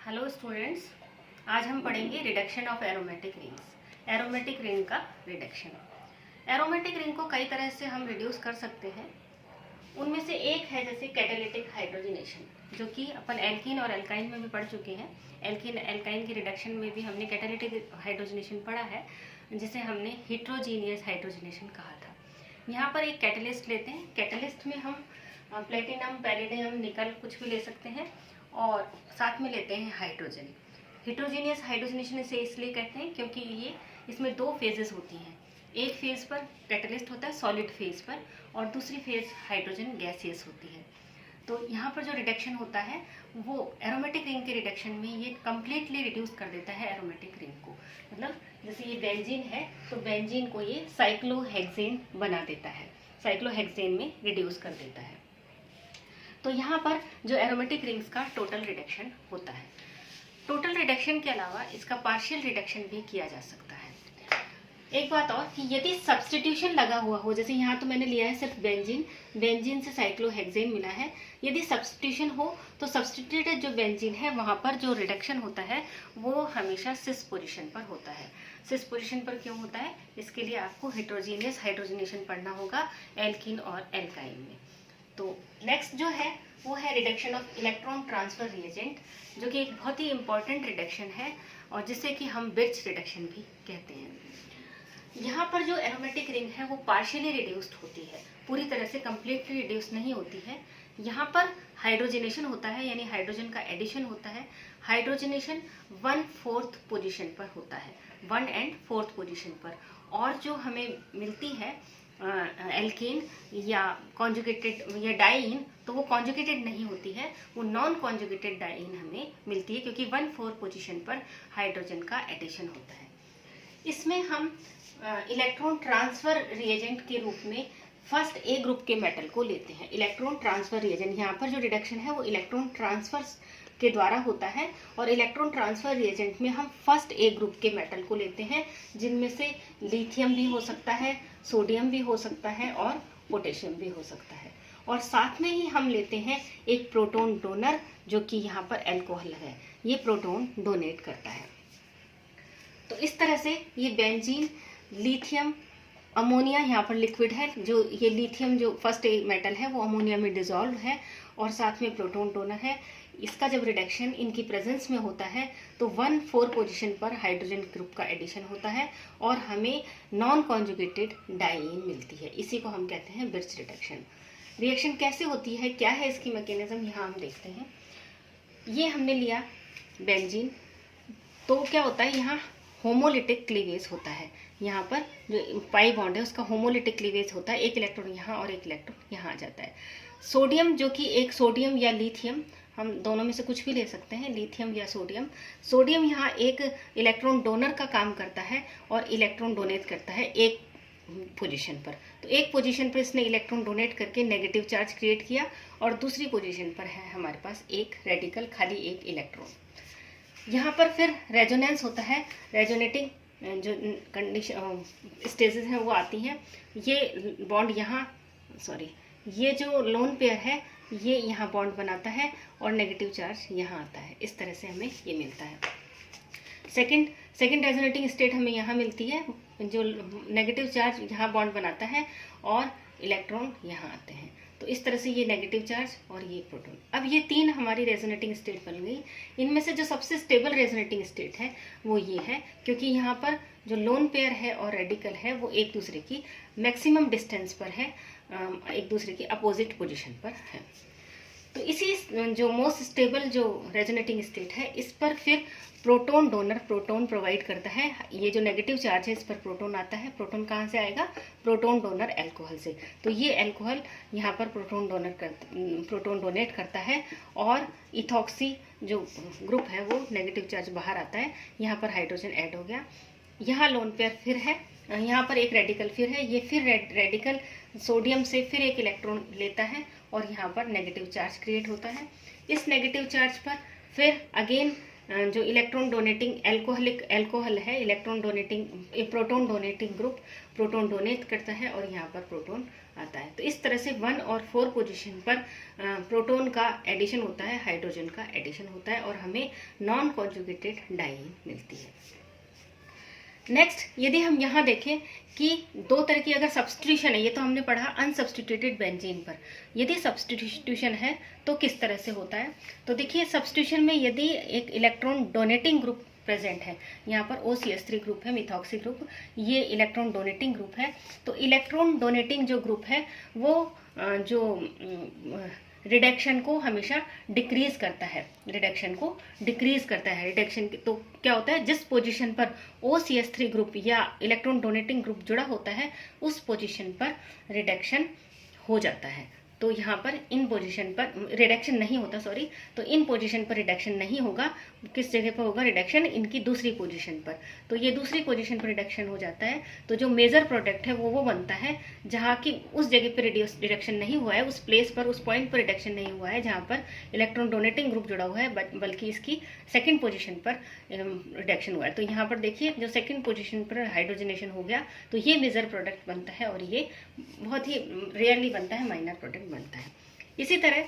Hello students, आज हम पढ़ेंगे reduction of aromatic rings. Aromatic ring का रिडक्शन। एरोमेटिक रिंग को कई तरह से हम रिड्यूस कर सकते हैं। उनमें से एक है जैसे कैटालिटिक हाइड्रोजनेशन, जो कि अपन एल्कीन और एल्काइन में भी पढ़ चुके हैं। एल्कीन एल्काइन की रिडक्शन में भी हमने कैटालिटिक हाइड्रोजनेशन पढ़ा है, जिसे हमने हेट्रोजीनियस हाइड्रोजनेशन कहा था। यहाँ पर एक कैटलिस्ट लेते हैं। कैटलिस्ट में हम प्लेटिनम, पैलेडियम, निकल कुछ भी ले सकते हैं और साथ में लेते हैं हाइड्रोजन। हेट्रोजीनियस हाइड्रोजनेशन इसे इसलिए कहते हैं क्योंकि ये इसमें दो फेजेस होती हैं। एक फेज पर कैटलिस्ट होता है सॉलिड फेज पर, और दूसरी फेज हाइड्रोजन गैसियस होती है। तो यहाँ पर जो रिडक्शन होता है वो एरोमेटिक रिंग के रिडक्शन में ये कम्प्लीटली रिड्यूस कर देता है एरोमेटिक रिंग को। मतलब जैसे ये बेंजीन है तो बेंजीन को ये साइक्लोहेक्सेन बना देता है, साइक्लोहेक्सेन में रिड्यूस कर देता है। तो यहाँ पर जो एरोमेटिक रिंग्स का टोटल रिडक्शन होता है। टोटल रिडक्शन के अलावा इसका पार्शियल रिडक्शन भी किया जा सकता है। एक बात और कि यदि सब्स्टिट्यूशन लगा हुआ हो, जैसे यहाँ तो मैंने लिया है सिर्फ बेंजीन, बेंजीन से साइक्लोहेक्सेन मिला है। यदि सब्स्टिट्यूशन हो तो सब्स्टिट्यूटेड जो बेंजीन है वहाँ पर जो रिडक्शन होता है वो हमेशा सिस पोजीशन पर होता है। सिस पोजीशन पर क्यों होता है, इसके लिए आपको हेट्रोजीनियस हाइड्रोजनेशन पढ़ना होगा एल्कीन और एल्काइन में। तो नेक्स्ट जो है वो है reduction of electron transfer reagent, जो कि एक बहुत ही इंपॉर्टेंट रिडक्शन है और जिसे कि हम बिर्च रिडक्शन भी कहते हैं। यहाँ पर जो एरोमेटिक रिंग है वो पार्शियली रिड्यूस्ड होती है, पूरी तरह से कम्प्लीटली रिड्यूस नहीं होती है। यहाँ पर हाइड्रोजनेशन होता है, यानी हाइड्रोजन का एडिशन होता है। हाइड्रोजनेशन 1/4 पोजीशन पर होता है, 1 and 4th पोजीशन पर। और जो हमें मिलती है एल्केन या कॉन्जुगेटेड या डाइइन, तो वो कॉन्जुगेटेड नहीं होती है, वो नॉन कॉन्जुगेटेड डाइइन हमें मिलती है क्योंकि 1/4 पोजीशन पर हाइड्रोजन का एडिशन होता है। इसमें हम इलेक्ट्रॉन ट्रांसफर रिएजेंट के रूप में फर्स्ट ए ग्रुप के मेटल को लेते हैं। इलेक्ट्रॉन ट्रांसफर रिएजेंट, यहाँ पर जो रिडक्शन है वो इलेक्ट्रॉन ट्रांसफर के द्वारा होता है। और इलेक्ट्रॉन ट्रांसफर रिएजेंट में हम फर्स्ट ए ग्रुप के मेटल को लेते हैं, जिनमें से लिथियम भी हो सकता है, सोडियम भी हो सकता है और पोटेशियम भी हो सकता है। और साथ में ही हम लेते हैं एक प्रोटॉन डोनर, जो कि यहाँ पर अल्कोहल है, ये प्रोटॉन डोनेट करता है। तो इस तरह से ये बेंजीन, लिथियम, अमोनिया यहाँ पर लिक्विड है, जो ये लिथियम जो फर्स्ट ए मेटल है वो अमोनिया में डिजॉल्व है, और साथ में प्रोटॉन डोनर है। इसका जब रिडक्शन इनकी प्रेजेंस में होता है तो 1/4 पोजीशन पर हाइड्रोजन ग्रुप का एडिशन होता है और हमें नॉन कॉन्जुगेटेड डाइइन मिलती है। इसी को हम कहते हैं बिर्च रिडक्शन। रिएक्शन कैसे होती है, क्या है इसकी मैकेनिज्म, यहाँ हम देखते हैं। ये हमने लिया बेंजीन, तो क्या होता है, यहाँ होमोलिटिक क्लीवेज होता है। यहाँ पर जो पाई बॉन्ड है उसका होमोलिटिक क्लीवेज होता है, एक इलेक्ट्रॉन यहाँ और एक इलेक्ट्रॉन यहाँ आ जाता है। सोडियम, जो कि एक सोडियम या लिथियम, हम दोनों में से कुछ भी ले सकते हैं, लिथियम या सोडियम। सोडियम यहाँ एक इलेक्ट्रॉन डोनर का काम करता है और इलेक्ट्रॉन डोनेट करता है एक पोजीशन पर। तो एक पोजीशन पर इसने इलेक्ट्रॉन डोनेट करके नेगेटिव चार्ज क्रिएट किया, और दूसरी पोजीशन पर है हमारे पास एक रेडिकल, खाली एक इलेक्ट्रॉन। यहाँ पर फिर रेजोनेंस होता है, रेजोनेटिंग जो कंडीशन स्टेजेस हैं वो आती हैं। ये बॉन्ड यहाँ, सॉरी, ये जो लोन पेयर है ये यहाँ बॉन्ड बनाता है और नेगेटिव चार्ज यहाँ आता है। इस तरह से हमें ये मिलता है। सेकंड रेजोनेटिंग स्टेट हमें यहाँ मिलती है, जो नेगेटिव चार्ज यहाँ बॉन्ड बनाता है और इलेक्ट्रॉन यहाँ आते हैं। तो इस तरह से ये नेगेटिव चार्ज और ये प्रोटॉन। अब ये तीन हमारी रेजोनेटिंग स्टेट बन गई। इनमें से जो सबसे स्टेबल रेजोनेटिंग स्टेट है वो ये है, क्योंकि यहाँ पर जो लोन पेयर है और रेडिकल है वो एक दूसरे की मैक्सिमम डिस्टेंस पर है, एक दूसरे की अपोजिट पोजीशन पर है। तो इसी जो मोस्ट स्टेबल जो रेजोनेटिंग स्टेट है, इस पर फिर प्रोटॉन डोनर प्रोटॉन प्रोवाइड करता है। ये जो नेगेटिव चार्ज है इस पर प्रोटॉन आता है। प्रोटॉन कहाँ से आएगा, प्रोटॉन डोनर अल्कोहल से। तो ये अल्कोहल यहाँ पर प्रोटॉन डोनेट करता है, और इथॉक्सी जो ग्रुप है वो नेगेटिव चार्ज बाहर आता है। यहाँ पर हाइड्रोजन ऐड हो गया। यहाँ लोन पेयर फिर है, यहाँ पर एक रेडिकल फिर है, ये फिर रेडिकल सोडियम से फिर एक इलेक्ट्रॉन लेता है और यहाँ पर नेगेटिव चार्ज क्रिएट होता है। इस नेगेटिव चार्ज पर फिर अगेन जो इलेक्ट्रॉन डोनेटिंग अल्कोहल है, proton donating group proton donate करता है और यहाँ पर प्रोटॉन आता है। तो इस तरह से 1 और 4 पोजीशन पर प्रोटॉन का एडिशन होता है, हाइड्रोजन का एडिशन होता है और हमें नॉन कॉन्जुगेटेड डाइईन मिलती है। नेक्स्ट, यदि हम यहाँ देखें कि दो तरह की अगर सब्स्टिट्यूशन है, ये तो हमने पढ़ा अनसब्स्टिट्यूटेड बेंजीन पर, यदि सब्स्टिट्यूशन है तो किस तरह से होता है। तो देखिए, सब्स्टिट्यूशन में यदि एक इलेक्ट्रॉन डोनेटिंग ग्रुप प्रेजेंट है, यहाँ पर OCH3 ग्रुप है, मिथॉक्सी ग्रुप, ये इलेक्ट्रॉन डोनेटिंग ग्रुप है। तो इलेक्ट्रॉन डोनेटिंग जो ग्रुप है वो जो रिडक्शन को हमेशा डिक्रीज करता है, रिडक्शन को डिक्रीज करता है। रिडक्शन तो क्या होता है, जिस पोजीशन पर OCH3 ग्रुप या इलेक्ट्रॉन डोनेटिंग ग्रुप जुड़ा होता है उस पोजीशन पर रिडक्शन हो जाता है। तो यहाँ पर इन पोजीशन पर रिडक्शन नहीं होता, सॉरी, तो इन पोजीशन पर रिडक्शन नहीं होगा। किस जगह पर होगा रिडक्शन, इनकी दूसरी पोजीशन पर। तो ये दूसरी पोजीशन पर रिडक्शन हो जाता है। तो जो मेजर प्रोडक्ट है वो बनता है जहाँ की उस जगह पर रिडक्शन नहीं हुआ है, उस प्लेस पर, उस पॉइंट पर रिडक्शन नहीं हुआ है जहाँ पर इलेक्ट्रॉन डोनेटिंग ग्रुप जुड़ा हुआ है, बल्कि इसकी सेकेंड पोजिशन पर रिडक्शन हुआ है। तो यहाँ पर देखिए, जो सेकेंड पोजिशन पर हाइड्रोजनेशन हो गया तो ये मेजर प्रोडक्ट बनता है और ये बहुत ही रेयरली बनता है, माइनर प्रोडक्ट बनता है। इसी तरह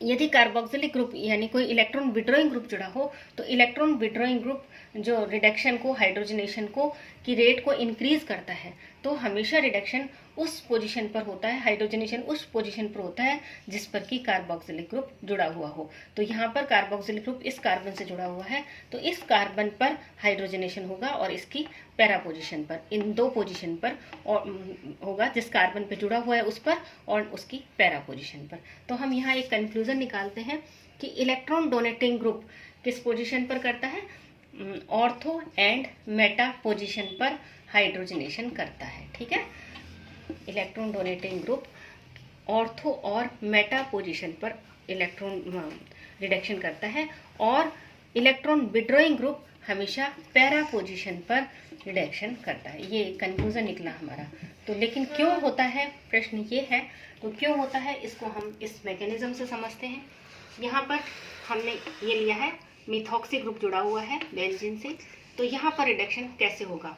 यदि कार्बोक्सिलिक ग्रुप यानी कोई इलेक्ट्रॉन विड्रॉइंग ग्रुप जुड़ा हो तो इलेक्ट्रॉन विड्रॉइंग ग्रुप जो रिडक्शन को, हाइड्रोजनेशन को की रेट को इंक्रीज करता है, तो हमेशा रिडक्शन उस पोजीशन पर होता है, हाइड्रोजनेशन उस पोजीशन पर होता है जिस पर कि कार्बोक्सिलिक ग्रुप जुड़ा हुआ हो। तो यहाँ पर कार्बोक्सिलिक ग्रुप इस कार्बन से जुड़ा हुआ है तो इस कार्बन पर हाइड्रोजनेशन होगा और इसकी पैरा पोजीशन पर, इन दो पोजीशन पर होगा, जिस कार्बन पर जुड़ा हुआ है उस पर और उसकी पैरा पोजीशन पर। तो हम यहाँ एक कंक्लूजन निकालते हैं कि इलेक्ट्रॉन डोनेटिंग ग्रुप किस पोजीशन पर करता है, ऑर्थो एंड मेटा पोजीशन पर हाइड्रोजनेशन करता है। ठीक है, इलेक्ट्रॉन डोनेटिंग ग्रुप ऑर्थो और मेटा पोजीशन पर इलेक्ट्रॉन रिडक्शन करता है और इलेक्ट्रॉन विड्रॉइंग ग्रुप हमेशा पैरा पोजीशन पर रिडक्शन करता है। ये कंक्लूजन निकला हमारा। तो लेकिन क्यों होता है, प्रश्न ये है, तो क्यों होता है इसको हम इस मैकेनिज्म से समझते हैं। यहाँ पर हमने ये लिया है, मिथॉक्सी ग्रुप जुड़ा हुआ है बेंजीन से, तो यहाँ पर रिडक्शन कैसे होगा।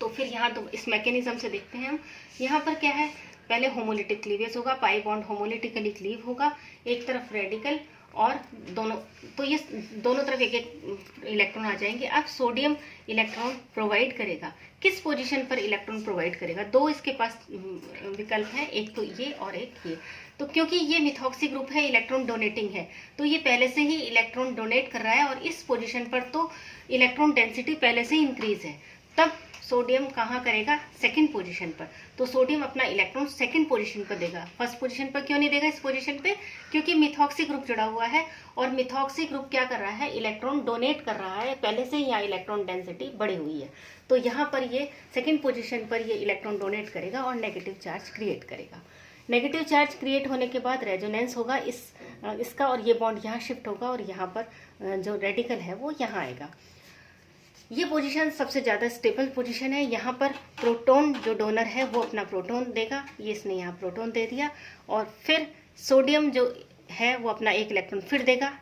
तो फिर यहाँ तो इस मैकेनिज्म से देखते हैं हम। यहाँ पर क्या है, पहले होमोलिटिक क्लीवेज होगा, पाई बॉन्ड होमोलिटिकली क्लीव होगा, एक तरफ रेडिकल और दोनों, तो ये दोनों तरफ एक एक इलेक्ट्रॉन आ जाएंगे। अब सोडियम इलेक्ट्रॉन प्रोवाइड करेगा, किस पोजीशन पर इलेक्ट्रॉन प्रोवाइड करेगा, दो इसके पास विकल्प हैं, एक तो ये और एक ये। तो क्योंकि ये मिथॉक्सी ग्रुप है, इलेक्ट्रॉन डोनेटिंग है, तो ये पहले से ही इलेक्ट्रॉन डोनेट कर रहा है और इस पोजीशन पर तो इलेक्ट्रॉन डेंसिटी पहले से ही इंक्रीज है, तब सोडियम कहाँ करेगा, सेकंड पोजीशन पर। तो सोडियम अपना इलेक्ट्रॉन सेकंड पोजीशन पर देगा, फर्स्ट पोजीशन पर क्यों नहीं देगा इस पोजीशन पे, क्योंकि मिथॉक्सी ग्रुप जुड़ा हुआ है और मिथॉक्सी ग्रुप क्या कर रहा है, इलेक्ट्रॉन डोनेट कर रहा है, पहले से ही यहाँ इलेक्ट्रॉन डेंसिटी बढ़ी हुई है। तो यहाँ पर ये सेकेंड पोजीशन पर ये इलेक्ट्रॉन डोनेट करेगा और नेगेटिव चार्ज क्रिएट करेगा। नेगेटिव चार्ज क्रिएट होने के बाद रेजोनेंस होगा इसका और ये बॉन्ड यहाँ शिफ्ट होगा और यहाँ पर जो रेडिकल है वो यहाँ आएगा। ये पोजीशन सबसे ज़्यादा स्टेबल पोजीशन है। यहाँ पर प्रोटॉन जो डोनर है वो अपना प्रोटॉन देगा, ये इसने यहाँ प्रोटॉन दे दिया, और फिर सोडियम जो है वो अपना एक इलेक्ट्रॉन फिर देगा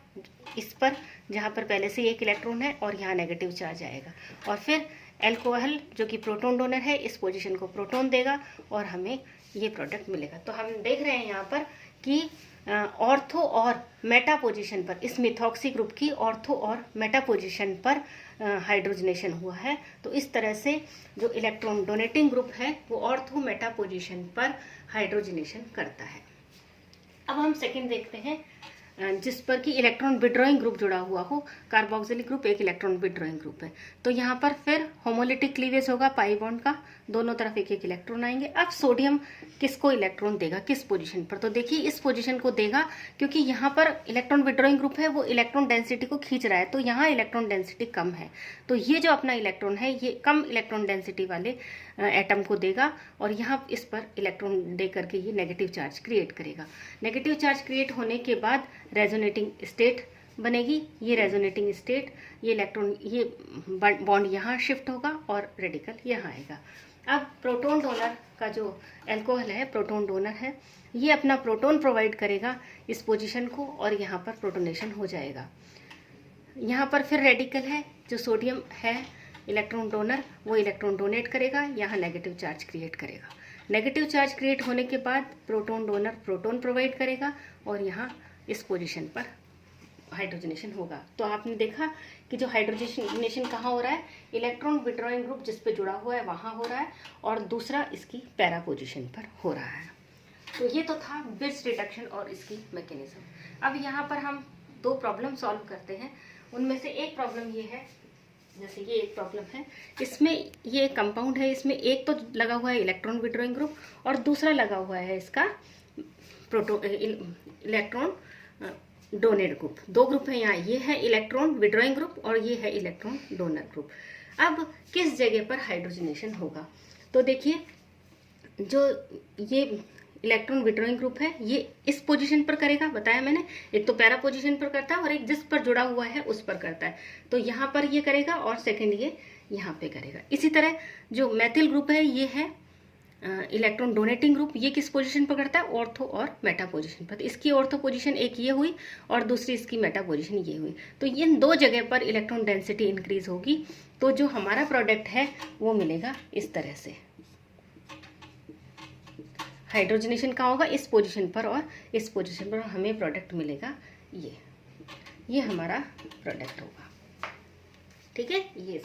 इस पर, जहाँ पर पहले से एक इलेक्ट्रॉन है और यहाँ नेगेटिव चार्ज आएगा, और फिर एल्कोहल जो कि प्रोटॉन डोनर है इस पोजीशन को प्रोटॉन देगा और हमें ये प्रोडक्ट मिलेगा। तो हम देख रहे हैं यहाँ पर कि ऑर्थो और मेटा पोजीशन पर, इस मिथॉक्सी ग्रुप की ऑर्थो और मेटा पोजीशन पर हाइड्रोजनेशन हुआ है। तो इस तरह से जो इलेक्ट्रॉन डोनेटिंग ग्रुप है वो ऑर्थो मेटा पोजीशन पर हाइड्रोजनेशन करता है। अब हम सेकंड देखते हैं, जिस पर कि इलेक्ट्रॉन विड्रॉइंग ग्रुप जुड़ा हुआ हो। कार्बोक्सिलिक ग्रुप एक इलेक्ट्रॉन विड्रॉइंग ग्रुप है, तो यहाँ पर फिर होमोलिटिक क्लीवेज होगा पाई बॉन्ड का, दोनों तरफ एक एक इलेक्ट्रॉन आएंगे। अब सोडियम किसको इलेक्ट्रॉन देगा, किस पोजीशन पर, तो देखिए इस पोजीशन को देगा, क्योंकि यहाँ पर इलेक्ट्रॉन विड्रॉइंग ग्रुप है वो इलेक्ट्रॉन डेंसिटी को खींच रहा है, तो यहाँ इलेक्ट्रॉन डेंसिटी कम है, तो ये जो अपना इलेक्ट्रॉन है ये कम इलेक्ट्रॉन डेंसिटी वाले एटम को देगा और यहाँ इस पर इलेक्ट्रॉन दे करके ये नेगेटिव चार्ज क्रिएट करेगा। नेगेटिव चार्ज क्रिएट होने के बाद रेजोनेटिंग स्टेट बनेगी। ये रेजोनेटिंग स्टेट, ये इलेक्ट्रॉन, ये बॉन्ड यहाँ शिफ्ट होगा और रेडिकल यहाँ आएगा। अब प्रोटॉन डोनर का जो एल्कोहल है, प्रोटॉन डोनर है, ये अपना प्रोटॉन प्रोवाइड करेगा इस पोजीशन को और यहाँ पर प्रोटोनेशन हो जाएगा। यहाँ पर फिर रेडिकल है, जो सोडियम है इलेक्ट्रॉन डोनर, वो इलेक्ट्रॉन डोनेट करेगा, यहाँ नेगेटिव चार्ज क्रिएट करेगा। नेगेटिव चार्ज क्रिएट होने के बाद प्रोटॉन डोनर प्रोटॉन प्रोवाइड करेगा और यहाँ इस पोजीशन पर हाइड्रोजनेशन होगा। तो आपने देखा कि जो हाइड्रोजनेशन कहाँ हो रहा है, इलेक्ट्रॉन विड्रॉइंग ग्रुप जिस पे जुड़ा हुआ है वहाँ हो रहा है, और दूसरा इसकी पैरा पोजीशन पर हो रहा है। तो ये तो था बिट्स रिडक्शन और इसकी मैकेनिज्म। अब यहाँ पर हम दो प्रॉब्लम सॉल्व करते हैं। उनमें से एक प्रॉब्लम ये है, जैसे ये एक प्रॉब्लम है, इसमें ये कंपाउंड है, इसमें एक तो लगा हुआ है इलेक्ट्रॉन विड्रॉइंग ग्रुप और दूसरा लगा हुआ है इसका इलेक्ट्रॉन डोनेट ग्रुप। दो ग्रुप है यहाँ, ये है इलेक्ट्रॉन विड्रॉइंग ग्रुप और ये है इलेक्ट्रॉन डोनर ग्रुप। अब किस जगह पर हाइड्रोजनेशन होगा, तो देखिए जो ये इलेक्ट्रॉन विड्रॉइंग ग्रुप है ये इस पोजीशन पर करेगा, बताया मैंने, एक तो पैरा पोजीशन पर करता है और एक जिस पर जुड़ा हुआ है उस पर करता है। तो यहाँ पर ये करेगा और सेकंड ये यहाँ पे करेगा। इसी तरह जो मैथिल ग्रुप है ये है इलेक्ट्रॉन डोनेटिंग ग्रुप, ये किस पोजीशन पर करता है, ऑर्थो और मेटा पोजीशन पर। तो इसकी ऑर्थो पोजीशन एक ये हुई और दूसरी इसकी मेटा पोजीशन ये हुई। तो इन दो जगह पर इलेक्ट्रॉन डेंसिटी इंक्रीज होगी, तो जो हमारा प्रोडक्ट है वो मिलेगा इस तरह से। हाइड्रोजनेशन कहाँ होगा, इस पोजीशन पर, और इस पोजीशन पर हमें प्रोडक्ट मिलेगा ये हमारा प्रोडक्ट होगा। ठीक है, ये।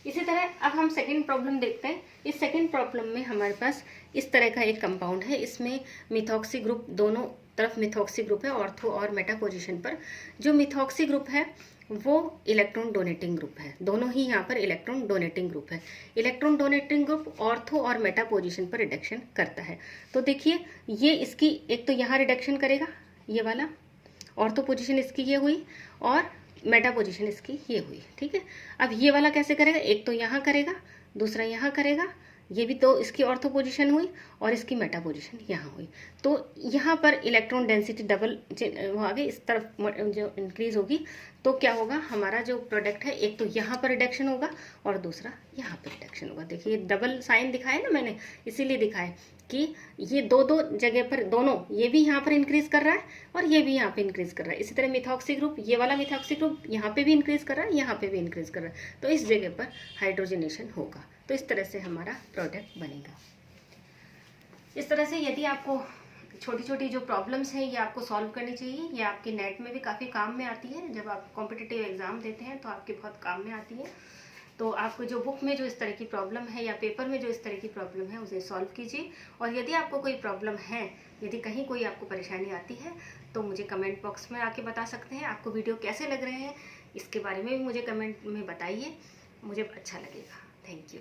इसी तरह अब हम सेकंड प्रॉब्लम देखते हैं। इस सेकंड प्रॉब्लम में हमारे पास इस तरह का एक कंपाउंड है, इसमें मिथॉक्सी ग्रुप, दोनों तरफ मिथॉक्सी ग्रुप है ऑर्थो और मेटा पोजीशन पर। जो मिथॉक्सी ग्रुप है वो इलेक्ट्रॉन डोनेटिंग ग्रुप है, दोनों ही यहाँ पर इलेक्ट्रॉन डोनेटिंग ग्रुप है। इलेक्ट्रॉन डोनेटिंग ग्रुप ऑर्थो और मेटा पोजीशन पर रिडक्शन करता है। तो देखिए ये इसकी एक तो यहाँ रिडक्शन करेगा, ये वाला ऑर्थो पोजीशन इसकी ये हुई और मेटा पोजीशन इसकी ये हुई। ठीक है, अब ये वाला कैसे करेगा, एक तो यहाँ करेगा, दूसरा यहाँ करेगा, ये भी तो इसकी ऑर्थो पोजीशन हुई और इसकी मेटा पोजीशन यहाँ हुई। तो यहाँ पर इलेक्ट्रॉन डेंसिटी डबल वो आगे इस तरफ जो इंक्रीज होगी, तो क्या होगा, हमारा जो प्रोडक्ट है एक तो यहाँ पर रिडक्शन होगा और दूसरा यहाँ पर रिडक्शन होगा। देखिए डबल साइन दिखाए ना मैंने, इसीलिए दिखाए कि ये दो जगह पर, दोनों ये भी यहाँ पर इंक्रीज कर रहा है और ये भी यहाँ पे इंक्रीज कर रहा है। इसी तरह मिथॉक्सी ग्रुप, ये वाला मिथॉक्सी ग्रुप यहाँ पे भी इंक्रीज कर रहा है, यहाँ पे भी इंक्रीज कर रहा है। तो इस जगह पर हाइड्रोजनेशन होगा। तो इस तरह से हमारा प्रोडक्ट बनेगा। इस तरह से यदि आपको छोटी छोटी जो प्रॉब्लम्स हैं ये आपको सॉल्व करनी चाहिए, ये आपके नेट में भी काफ़ी काम में आती है। जब आप कॉम्पिटिटिव एग्जाम देते हैं तो आपके बहुत काम में आती है। तो आपको जो बुक में जो इस तरह की प्रॉब्लम है या पेपर में जो इस तरह की प्रॉब्लम है उसे सॉल्व कीजिए। और यदि आपको कोई प्रॉब्लम है, यदि कहीं कोई आपको परेशानी आती है तो मुझे कमेंट बॉक्स में आके बता सकते हैं। आपको वीडियो कैसे लग रहे हैं इसके बारे में भी मुझे कमेंट में बताइए, मुझे अच्छा लगेगा। Thank you.